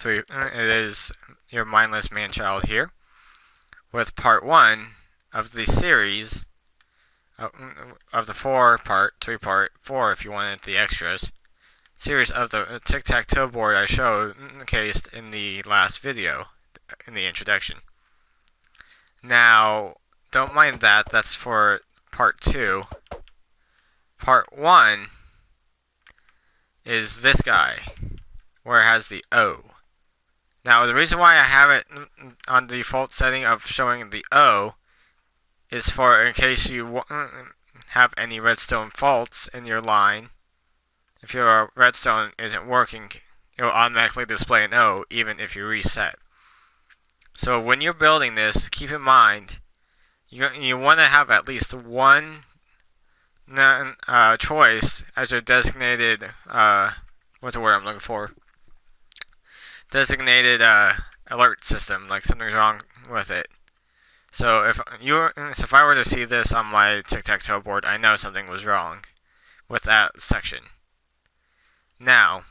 your mindless man-child here with part 1 of the series of the 3-part, 4 if you wanted the extras, series of the tic-tac-toe board I showcased in the last video, in the introduction. Now, don't mind that, that's for part 2. Part 1 is this guy, where it has the O. Now, the reason why I have it on the default setting of showing the O is for in case you have any redstone faults in your line. If your redstone isn't working, it will automatically display an O even if you reset. So when you're building this, keep in mind you want to have at least one choice as your designated what's the word I'm looking for? Designated alert system, like something's wrong with it. So if I were to see this on my tic-tac-toe board, I know something was wrong with that section. Now,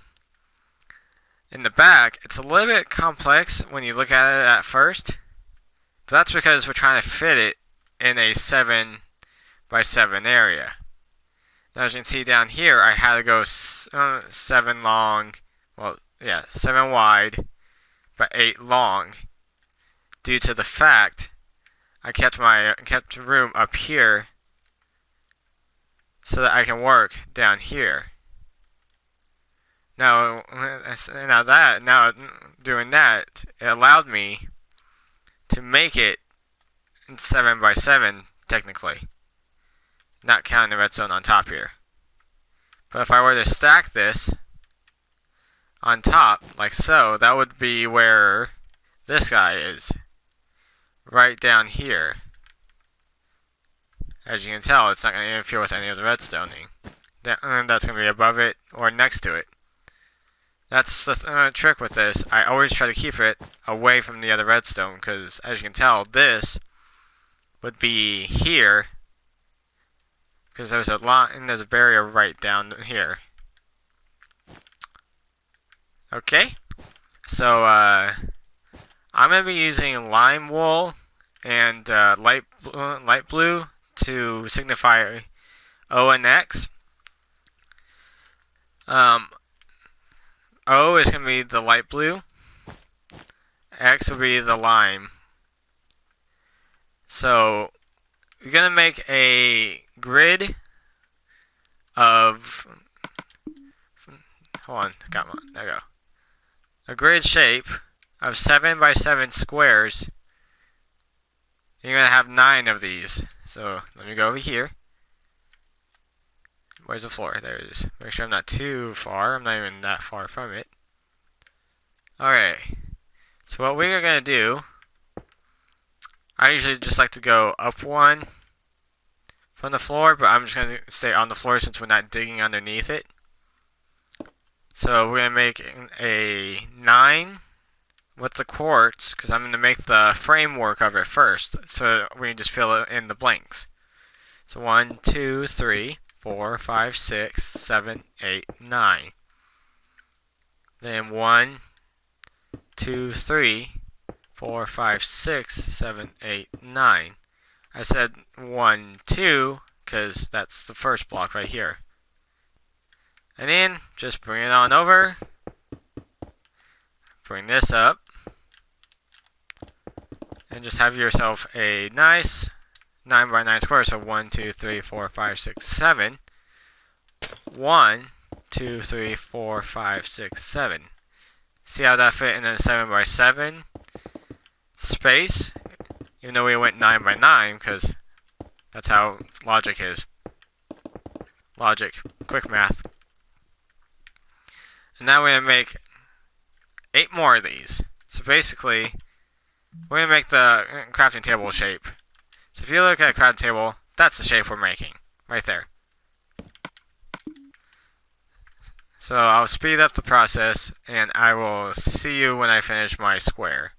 in the back, it's a little bit complex when you look at it at first, but that's because we're trying to fit it in a 7x7 area. Now, as you can see down here, I had to go 7 long, 7 wide, but 8 long, due to the fact I kept the room up here so that I can work down here. Now doing that, it allowed me to make it in 7x7 technically, not counting the redstone on top here. But if I were to stack this on top like so, that would be where this guy is, right down here. As you can tell, it's not going to interfere with any of the redstoning. That's going to be above it or next to it. That's the trick with this. I always try to keep it away from the other redstone, because as you can tell, this would be here, because there's a barrier right down here. Okay, so I'm going to be using lime wool and light blue to signify O and X. O is going to be the light blue. X will be the lime. So you're going to make a grid of... Hold on, come on, there we go. A grid shape of 7x7 squares. You're going to have 9 of these. So let me go over here. Where's the floor? There it is. Make sure I'm not too far. I'm not even that far from it. Alright. So what we're going to do, I usually just like to go up one from the floor, but I'm just going to stay on the floor since we're not digging underneath it. So we're going to make a 9 with the quartz, because I'm going to make the framework of it first, so we can just fill in the blanks. So 1, 2, 3, 4, 5, 6, 7, 8, 9. Then 1, 2, 3, 4, 5, 6, 7, 8, 9. I said 1, 2 because that's the first block right here. And then just bring it on over. Bring this up. And just have yourself a nice 9x9 square. So 1, 2, 3, 4, 5, 6, 7. 1, 2, 3, 4, 5, 6, 7. See how that fit in a 7x7 space? Even though we went 9x9, because that's how logic is. Logic, quick math. And now we're going to make 8 more of these. So basically, we're going to make the crafting table shape. So if you look at a crafting table, that's the shape we're making, right there. So I'll speed up the process, and I will see you when I finish my square.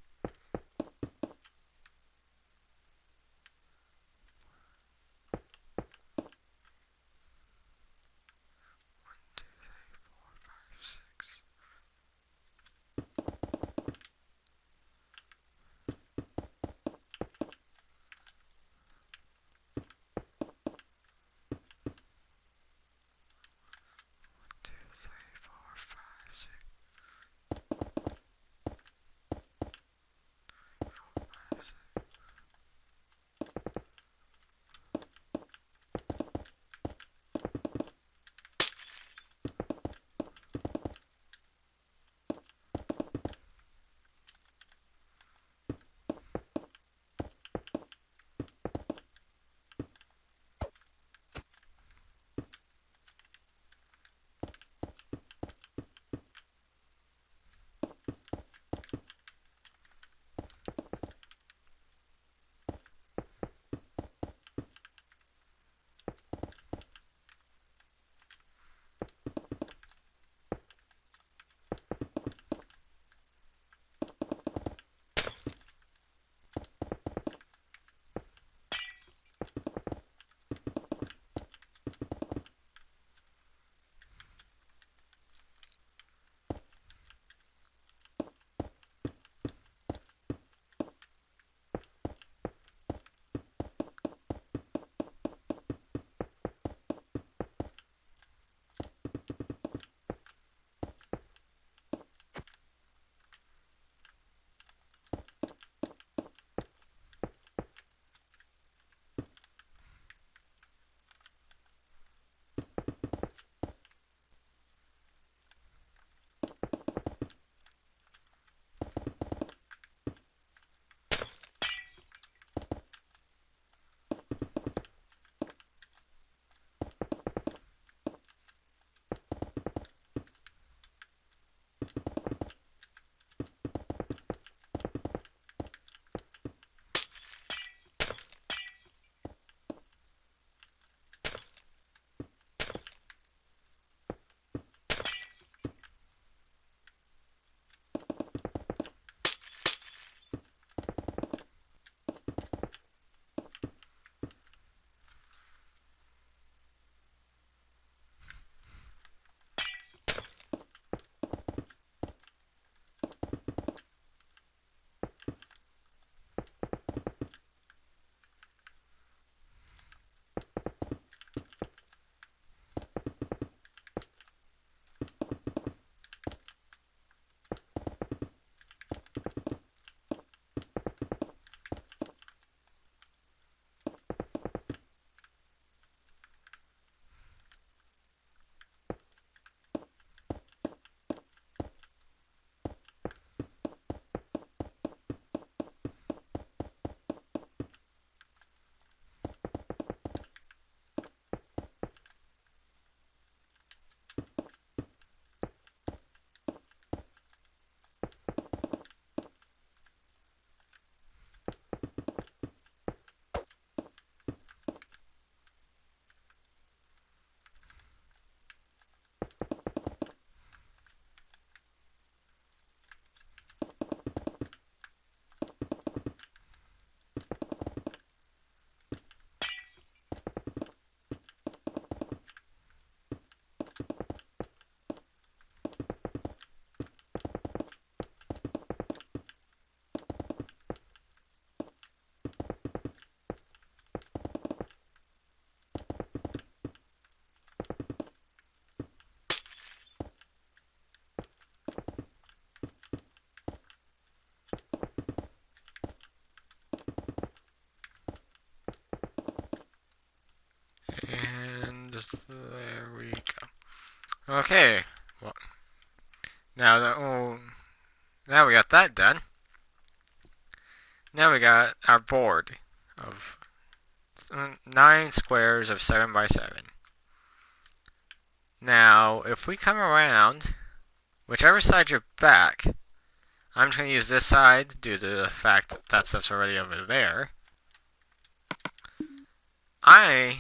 Okay. Well, now that now we got that done. Now we got our board of 9 squares of 7 by 7. Now, if we come around, whichever side you're back, I'm just going to use this side due to the fact that that stuff's already over there. We're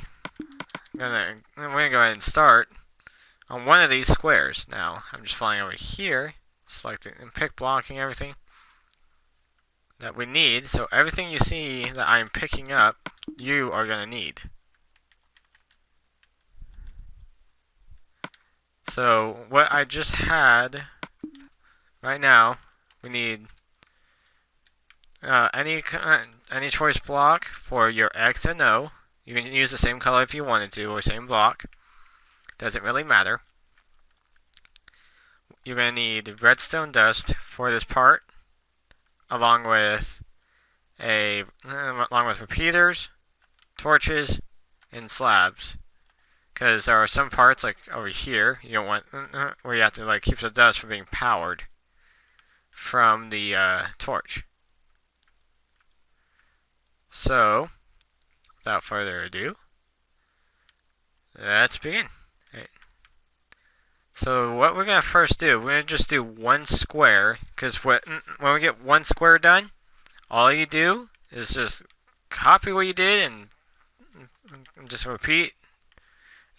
gonna go ahead and start on one of these squares. Now, I'm just flying over here, selecting and pick blocking everything that we need. So everything you see that I'm picking up, you are gonna need. So what I just had right now, we need any choice block for your X and O. You can use the same color if you wanted to, or same block. Doesn't really matter. You're going to need redstone dust for this part, along with repeaters, torches, and slabs. Because there are some parts like over here you don't want where you have to like keep the dust from being powered from the torch. So, without further ado, let's begin. Right. So what we're going to first do, we're going to just do one square, because when we get one square done, all you do is just copy what you did and just repeat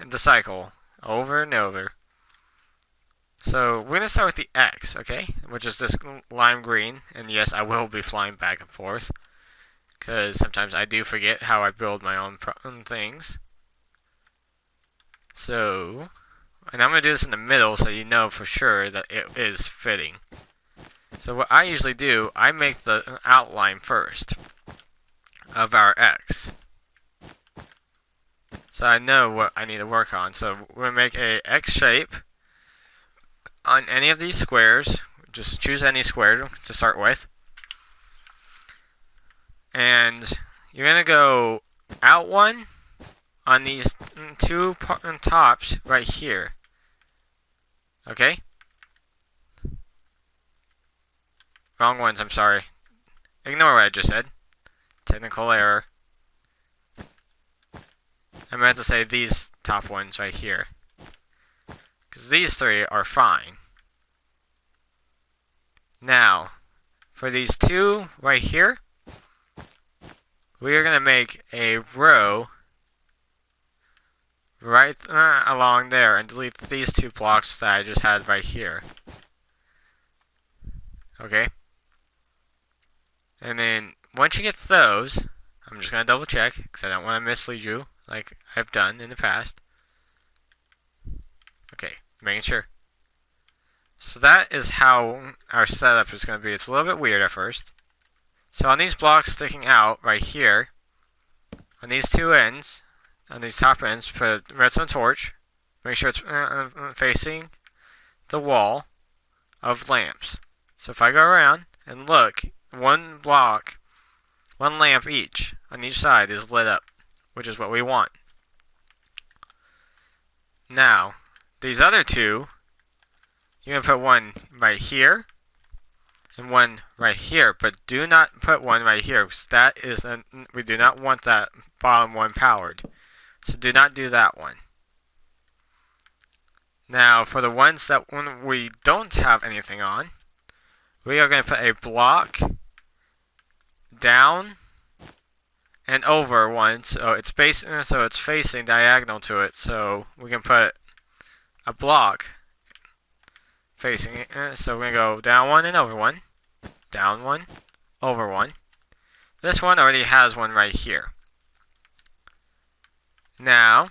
the cycle over and over. So we're going to start with the X, okay, which is this lime green, and yes, I will be flying back and forth, because sometimes I do forget how I build my own things. So, and I'm going to do this in the middle so you know for sure that it is fitting. So what I usually do, I make the outline first of our X. So I know what I need to work on. So we're going to make a X shape on any of these squares. Just choose any square to start with. And you're going to go out one on these two tops right here. Okay? Wrong ones, I'm sorry. Ignore what I just said. Technical error. I meant to say these top ones right here. Because these three are fine. Now, for these two right here, we are going to make a row right along there and delete these two blocks that I just had right here. Okay? And then, once you get those, I'm just going to double check, because I don't want to mislead you, like I've done in the past. Okay, making sure. So that is how our setup is going to be. It's a little bit weird at first. So on these blocks sticking out right here, on these two ends, on these top ends, put a redstone torch. Make sure it's facing the wall of lamps. So if I go around and look, one block, one lamp each on each side is lit up, which is what we want. Now, these other two, you're going to put one right here and one right here, but do not put one right here, because that is we do not want that bottom one powered. So do not do that one. Now, for the ones that when we don't have anything on, we are going to put a block down and over one, so it's facing diagonal to it. So we can put a block facing it. So we're going to go down one and over one, down one, over one. This one already has one right here. Now,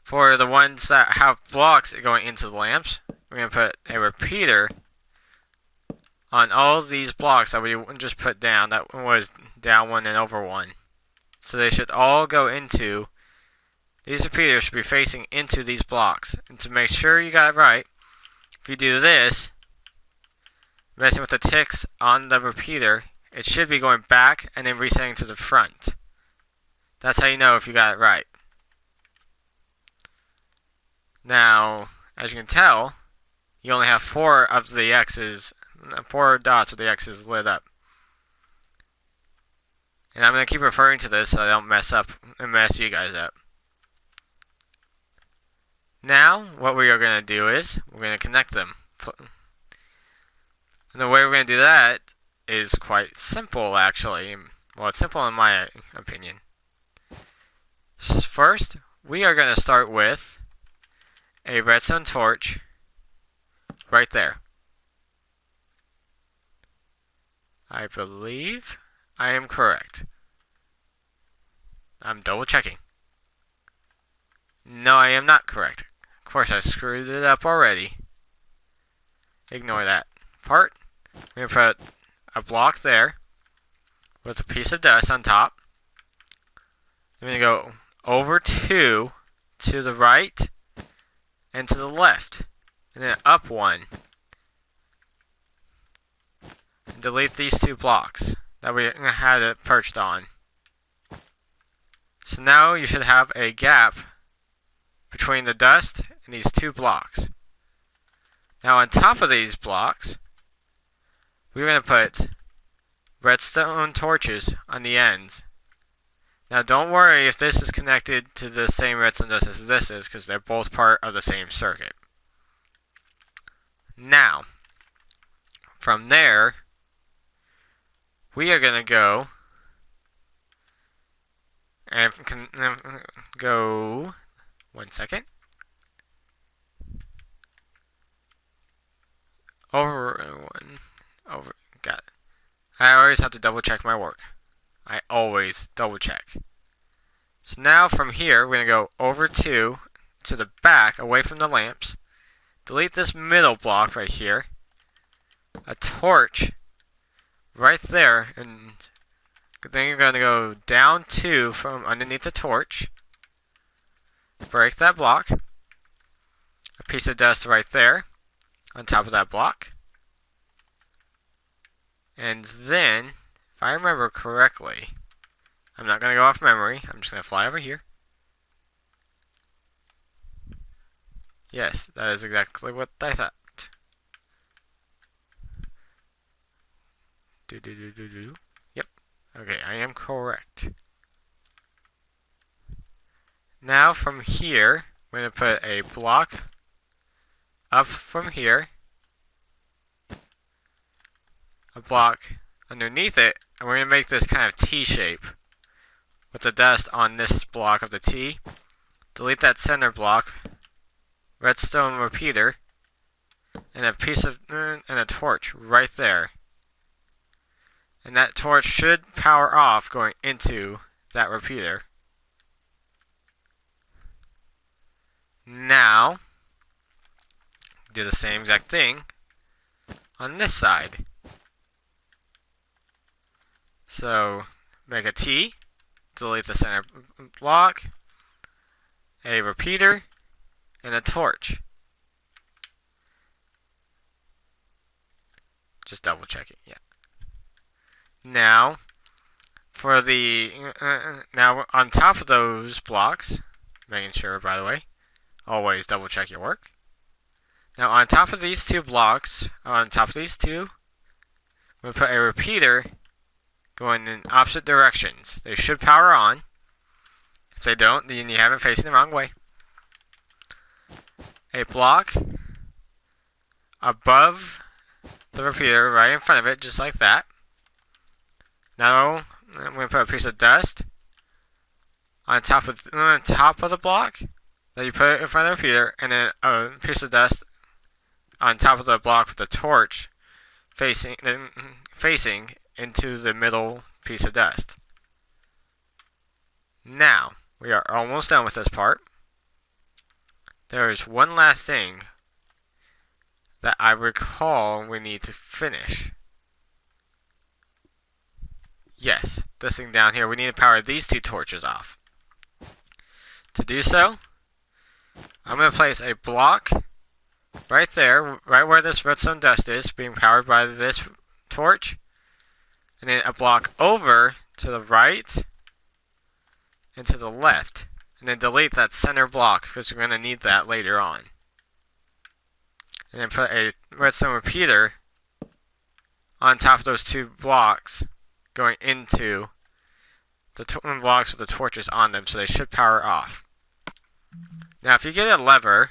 for the ones that have blocks going into the lamps, we're going to put a repeater on all of these blocks that we just put down. That was down one and over one. So they should all go into, these repeaters should be facing into these blocks. And to make sure you got it right, if you do this, messing with the ticks on the repeater, it should be going back and then resetting to the front. That's how you know if you got it right. Now, as you can tell, you only have 4 of the X's, 4 dots of the X's lit up. And I'm going to keep referring to this so I don't mess you guys up. Now, what we are going to do is, we're going to connect them. And the way we're going to do that is quite simple, actually. Well, it's simple in my opinion. First, we are going to start with a redstone torch right there. I believe I am correct. I'm double checking. No, I am not correct. Of course, I screwed it up already. Ignore that part. We're going to put a block there with a piece of dust on top. I'm going to go over 2 to the right and to the left, and then up 1. And delete these 2 blocks that we had it perched on. So now you should have a gap between the dust and these 2 blocks. Now on top of these blocks, we're going to put redstone torches on the ends. Now don't worry if this is connected to the same redstone dust as this is, because they're both part of the same circuit. Now, from there, we are going to go and go 1 second. Over, got it. I always have to double check my work. I always double check. So now from here, we're going to go over 2 to the back, away from the lamps. Delete this middle block right here. A torch right there, and then you're going to go down 2 from underneath the torch. Break that block. A piece of dust right there on top of that block. And then, if I remember correctly, I'm not going to go off memory. I'm just going to fly over here. Yes, that is exactly what I thought. Yep. Okay, I am correct. Now from here, we're going to put a block up from here, a block underneath it, and we're going to make this kind of T shape with the dust on this block of the T. Delete that center block, redstone repeater, and a piece of and a torch right there. And that torch should power off going into that repeater. Now, do the same exact thing on this side. So, make a T, delete the center block, a repeater, and a torch. Just double check it, yeah. Now, for the, now on top of those blocks, making sure by the way, always double check your work. Now on top of these 2 blocks, on top of these 2, we'll put a repeater going in opposite directions. They should power on. If they don't, then you have it facing the wrong way. A block above the repeater, right in front of it, just like that. Now I'm going to put a piece of dust on top of the block that you put in front of the repeater, and then a piece of dust on top of the block with the torch facing into the middle piece of dust. Now, we are almost done with this part. There is one last thing that I recall we need to finish. Yes, this thing down here, we need to power these 2 torches off. To do so, I'm going to place a block right there, right where this redstone dust is, being powered by this torch, and then a block over to the right and to the left. and then delete that center block because we're going to need that later on. And then put a redstone repeater on top of those two blocks going into the blocks with the torches on them, so they should power off. Now if you get a lever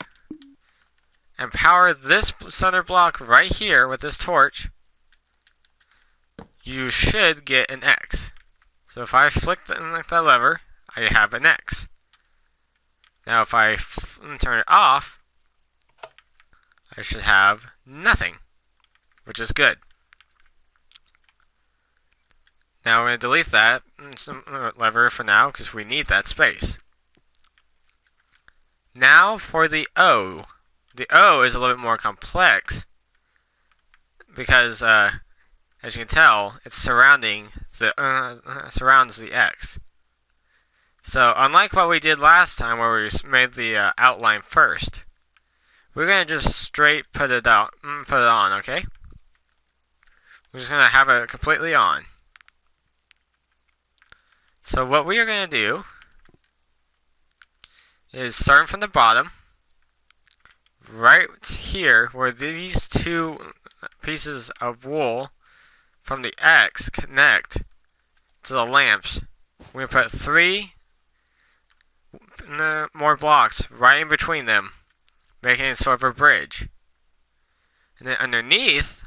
and power this center block right here with this torch, you should get an X. So if I flick that lever, I have an X. Now if I turn it off, I should have nothing, which is good. Now we're going to delete that lever for now because we need that space. Now for the O. The O is a little bit more complex because, as you can tell, it's surrounds the X. So unlike what we did last time where we made the outline first, we're going to just straight put it on, okay? We're just going to have it completely on. So what we are going to do is starting from the bottom, right here where these two pieces of wool from the X connect to the lamps, we're going to put 3 more blocks right in between them, making it sort of a bridge. And then underneath,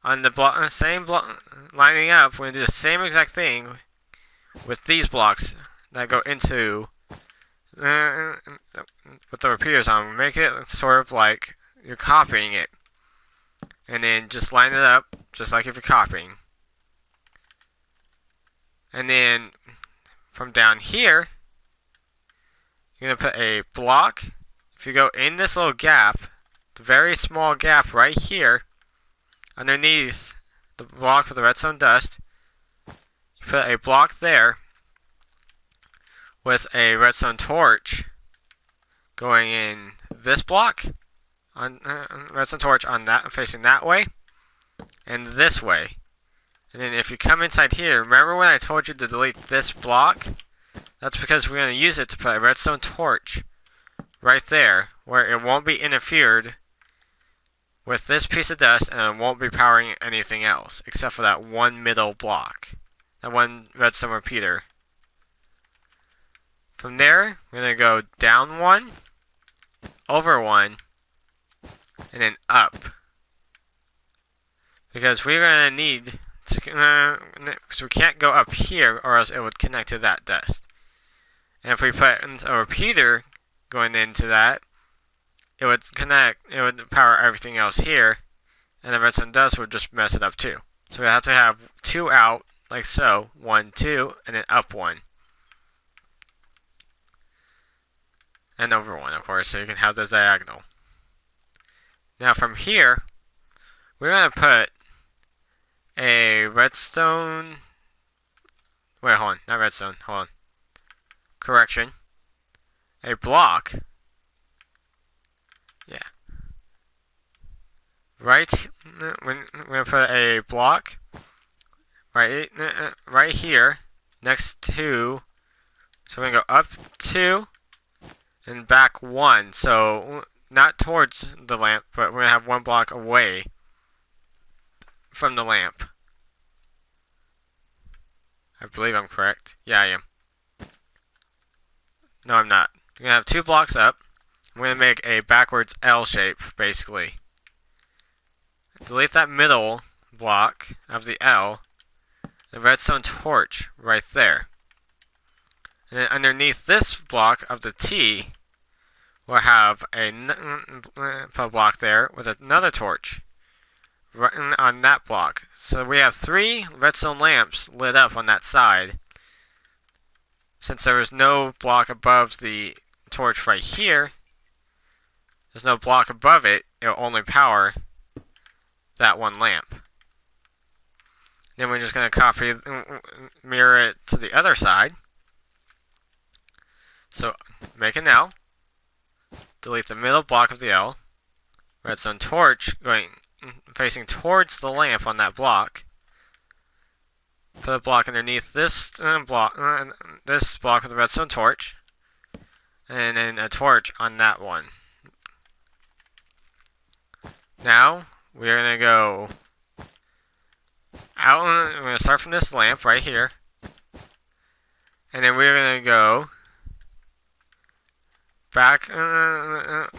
on the same block lining up, we're going to do the same exact thing with these blocks that go into with the repeaters on. Make it sort of like you're copying it, and then just line it up just like if you're copying. And then from down here, you're gonna put a block. If you go in this little gap, the very small gap right here, underneath the block with the redstone dust, you put a block there with a redstone torch going in this block, on redstone torch on that, facing that way, and this way. And then if you come inside here, remember when I told you to delete this block? That's because we're going to use it to put a redstone torch right there, where it won't be interfered with this piece of dust, and it won't be powering anything else, except for that one middle block, that one redstone repeater. From there, we're going to go down 1, over 1, and then up. Because we're going to need to, so we can't go up here or else it would connect to that dust. And if we put a repeater going into that, it would power everything else here, and the redstone dust would just mess it up too. So we have to have 2 out, like so, 1, 2, and then up 1. And over 1, of course, so you can have this diagonal. Now from here, we're going to put a redstone, wait, hold on, not redstone, hold on. Correction. A block. Yeah. Right, we're going to put a block right here next to, so we're going to go up 2 and back 1. So not towards the lamp, but we're going to have 1 block away from the lamp. I believe I'm correct. Yeah, I am. No, I'm not. We're going to have 2 blocks up. I'm going to make a backwards L shape, basically. Delete that middle block of the L, the redstone torch right there. And then underneath this block of the T, we'll have a block there with another torch right on that block. So we have 3 redstone lamps lit up on that side. Since there is no block above the torch right here, there's no block above it, it will only power that 1 lamp. Then we're just going to mirror it to the other side. So make an L, delete the middle block of the L, redstone torch facing towards the lamp on that block. Put a block underneath this block with the redstone torch. and then a torch on that one. Now, we're going to go out, we're going to start from this lamp right here. And then we're going to go back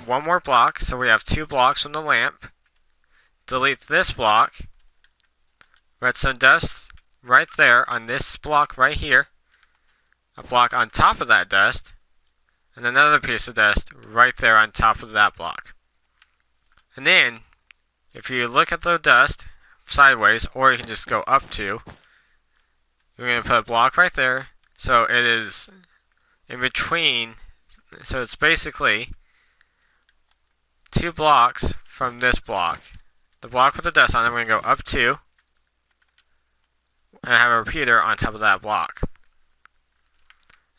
one more block. So we have 2 blocks from the lamp. Delete this block. Redstone dust right there on this block right here. A block on top of that dust. And another piece of dust right there on top of that block. And then, if you look at the dust sideways, or you can just go up 2, you're going to put a block right there. So it is in between. So it's basically 2 blocks from this block. The block with the dust on it, we're going to go up 2. And have a repeater on top of that block.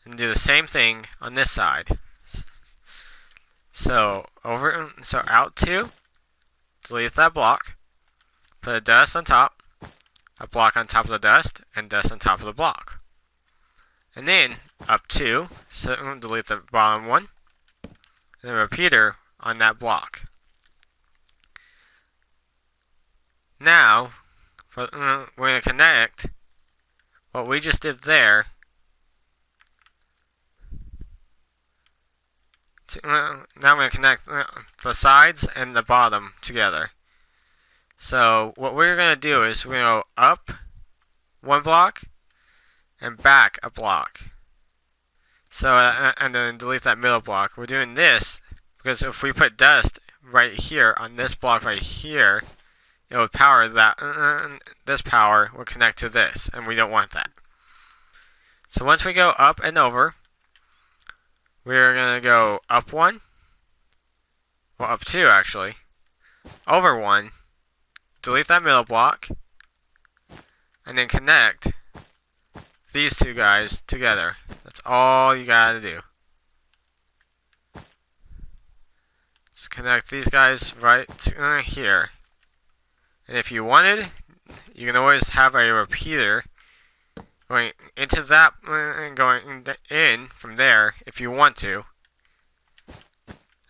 And do the same thing on this side. So out 2. Delete that block. Put a dust on top. A block on top of the dust. And dust on top of the block. And then up 2. So delete the bottom one. And a repeater on that block. Now, we're going to connect what we just did there to, now I'm going to connect the sides and the bottom together. So what we're going to do is we're going to go up 1 block and back a block. So and then delete that middle block. We're doing this because if we put dust right here on this block right here, it would power that. This power will connect to this, and we don't want that. So once we go up and over, we're going to go up 1, well up 2 actually, over 1, delete that middle block, and then connect these 2 guys together. That's all you gotta do. Just connect these guys right to here. And if you wanted, you can always have a repeater going into that and going in from there if you want to.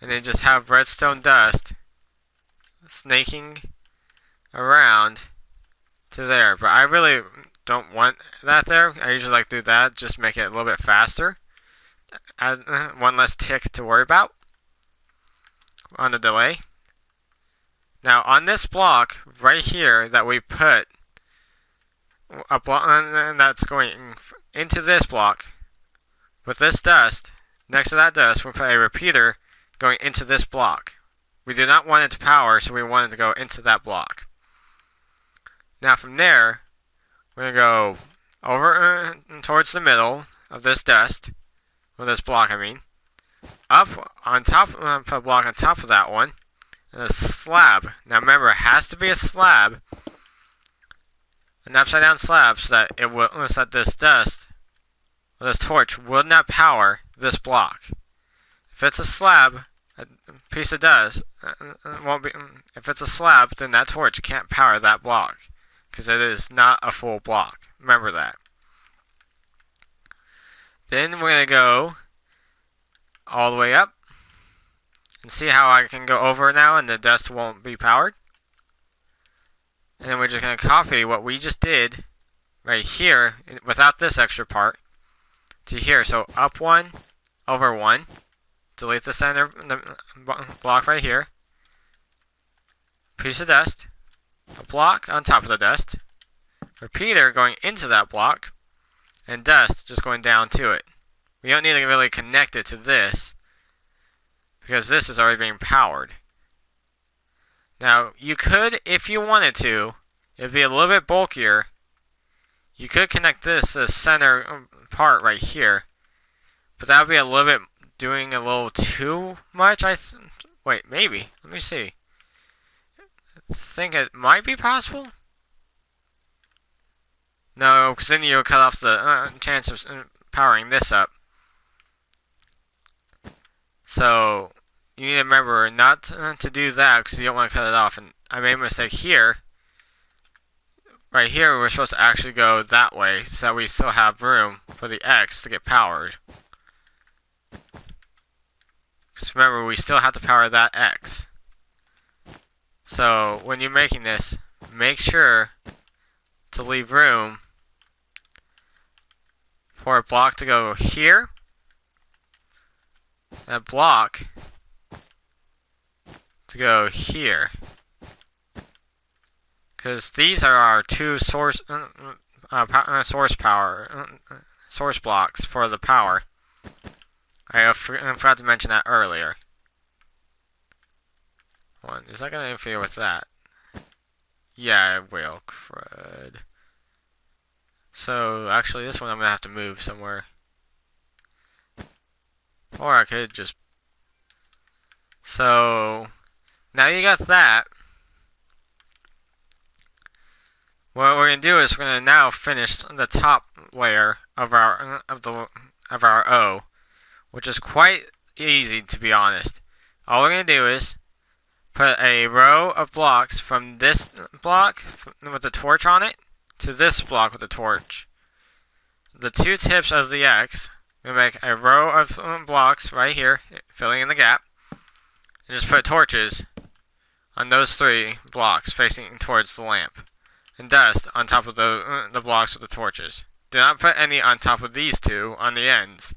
And then just have redstone dust snaking around to there. But I really don't want that there. I usually like to do that, just make it a little bit faster. Add 1 less tick to worry about on the delay. Now on this block right here that we put a block that's going into this block with this dust, next to that dust we'll put a repeater going into this block. We do not want it to power, so we want it to go into that block. Now from there, we're going to go over towards the middle of this dust, or this block I mean, up on top, put a block on top of that one, and a slab. Now remember, it has to be a slab, an upside down slab, so that it will, so that this dust, or this torch, will not power this block. If it's a slab, a piece of dust, won't be. If it's a slab, then that torch can't power that block, because it is not a full block. Remember that. Then we're going to go all the way up and see how I can go over now and the dust won't be powered. And then we're just going to copy what we just did right here without this extra part to here. So up 1, over 1, delete the center the block right here, piece of dust, a block on top of the dust, repeater going into that block, and dust just going down to it. We don't need to really connect it to this because this is already being powered. Now, you could, if you wanted to, it'd be a little bit bulkier. You could connect this to the center part right here, but that would be a little bit doing a little too much. Wait, maybe. Let me see. I think it might be possible. No, because then you'll cut off the chance of powering this up. So you need to remember not to do that because you don't want to cut it off. And I made a mistake here. Right here, we're supposed to actually go that way so that we still have room for the X to get powered. Because remember, we still have to power that X. So when you're making this, make sure to leave room for a block to go here, and a block to go here. Because these are our two source blocks for the power. I forgot to mention that earlier. Is that going to interfere with that? Yeah, it will. Crud. So, actually, this one I'm going to have to move somewhere. Or I could just... So, now you got that. What we're going to do is we're going to now finish the top layer of our O, which is quite easy, to be honest. All we're going to do is put a row of blocks from this block with the torch on it to this block with the torch. The two tips of the X, we make a row of blocks right here, filling in the gap, and just put torches on those 3 blocks facing towards the lamp, and dust on top of the blocks with the torches. Do not put any on top of these 2 on the ends,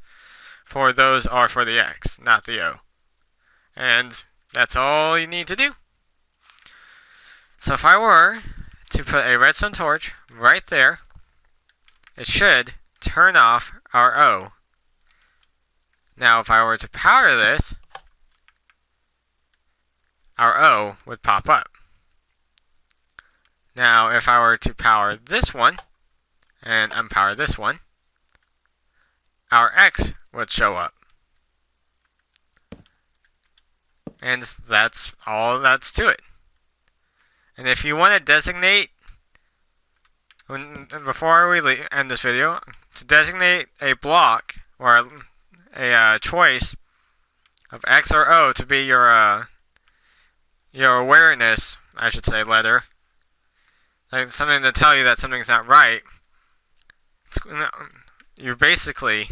for those are for the X, not the O. And that's all you need to do. So if I were to put a redstone torch right there, it should turn off our O. Now if I were to power this, our O would pop up. Now if I were to power this one, and unpower this one, our X would show up. And that's all that's to it. And if you want to designate, before we end this video, to designate a block or a choice of X or O to be your awareness, I should say, letter, like something to tell you that something's not right, you basically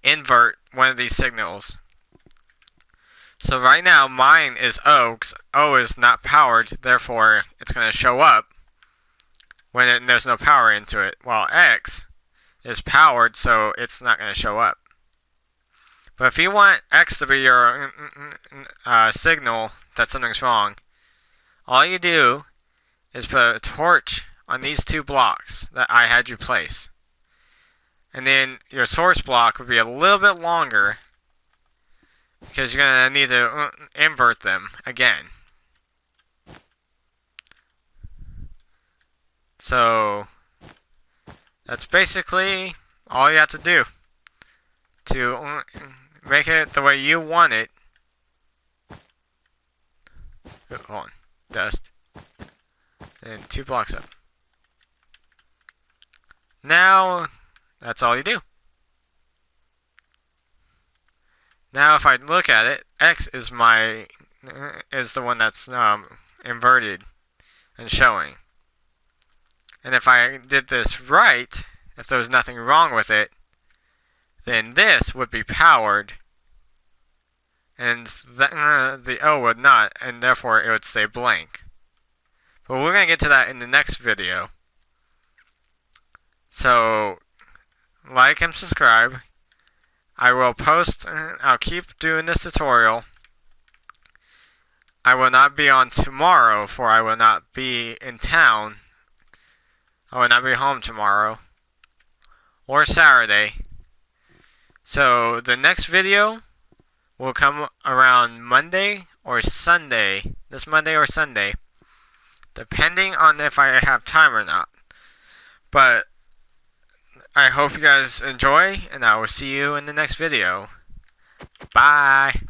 invert one of these signals. So right now, mine is O, because O is not powered, therefore it's going to show up when there's no power into it, while X is powered, so it's not going to show up. But if you want X to be your signal that something's wrong, all you do is put a torch on these 2 blocks that I had you place. And then your source block would be a little bit longer, because you're going to need to invert them again. So, that's basically all you have to do to make it the way you want it. Oh, hold on. Dust. And 2 blocks up. Now, that's all you do. Now if I look at it, X is the one that's inverted and showing. And if I did this right, if there was nothing wrong with it, then this would be powered, and the O would not, and therefore it would stay blank. But we're going to get to that in the next video. So, like and subscribe. I'll keep doing this tutorial. I will not be on tomorrow, for I will not be in town. I will not be home tomorrow. Or Saturday. So, the next video will come around Monday or Sunday. This Monday or Sunday. Depending on if I have time or not. But I hope you guys enjoy, and I will see you in the next video. Bye!